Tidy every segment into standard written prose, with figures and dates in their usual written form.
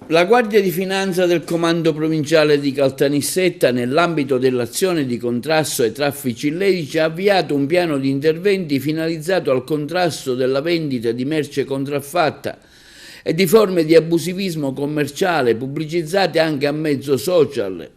La Guardia di Finanza del Comando Provinciale di Caltanissetta, nell'ambito dell'azione di contrasto ai traffici illeciti, ha avviato un piano di interventi finalizzato al contrasto della vendita di merce contraffatta e di forme di abusivismo commerciale pubblicizzate anche a mezzo social.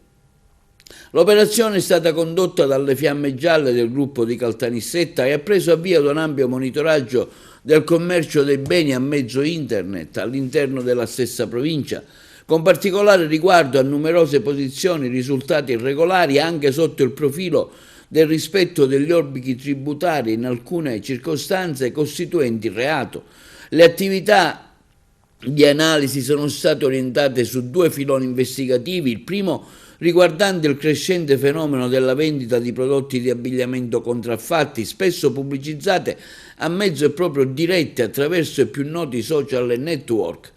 L'operazione è stata condotta dalle Fiamme Gialle del gruppo di Caltanissetta e ha preso avvio da un ampio monitoraggio del commercio dei beni a mezzo internet all'interno della stessa provincia, con particolare riguardo a numerose posizioni risultate irregolari anche sotto il profilo del rispetto degli obblighi tributari in alcune circostanze costituenti reato. Le attività di analisi sono state orientate su due filoni investigativi: il primo riguardante il crescente fenomeno della vendita di prodotti di abbigliamento contraffatti, spesso pubblicizzate a mezzo e proprio dirette attraverso i più noti social network.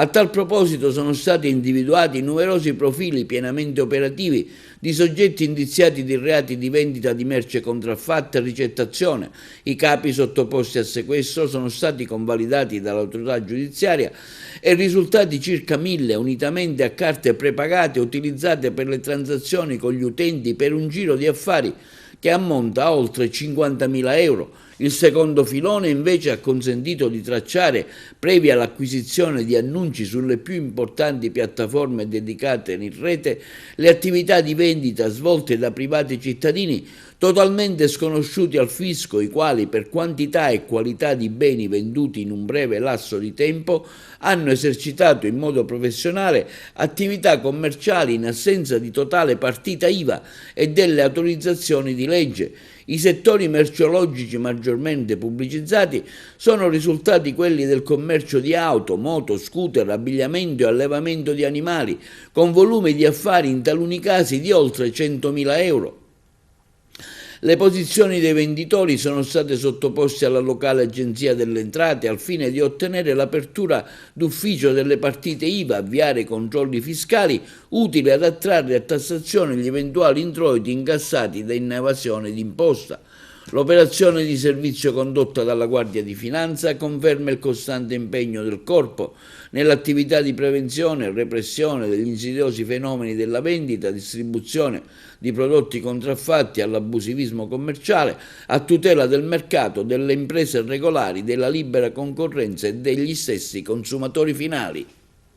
A tal proposito sono stati individuati numerosi profili pienamente operativi di soggetti indiziati di reati di vendita di merce contraffatta e ricettazione. I capi sottoposti a sequestro sono stati convalidati dall'autorità giudiziaria e risultati circa 1000, unitamente a carte prepagate utilizzate per le transazioni con gli utenti per un giro di affari che ammonta a oltre 50.000 euro. Il secondo filone invece ha consentito di tracciare, previa l'acquisizione di annunci sulle più importanti piattaforme dedicate in rete, le attività di vendita svolte da privati cittadini totalmente sconosciuti al fisco, i quali per quantità e qualità di beni venduti in un breve lasso di tempo hanno esercitato in modo professionale attività commerciali in assenza di totale partita IVA e delle autorizzazioni di legge. I settori merceologici maggiormente pubblicizzati sono risultati quelli del commercio di auto, moto, scooter, abbigliamento e allevamento di animali, con volumi di affari in taluni casi di oltre 100.000 euro. Le posizioni dei venditori sono state sottoposte alla locale agenzia delle entrate al fine di ottenere l'apertura d'ufficio delle partite IVA, avviare controlli fiscali utili ad attrarre a tassazione gli eventuali introiti incassati da inevasione d'imposta. L'operazione di servizio condotta dalla Guardia di Finanza conferma il costante impegno del Corpo nell'attività di prevenzione e repressione degli insidiosi fenomeni della vendita e distribuzione di prodotti contraffatti all'abusivismo commerciale, a tutela del mercato, delle imprese regolari, della libera concorrenza e degli stessi consumatori finali.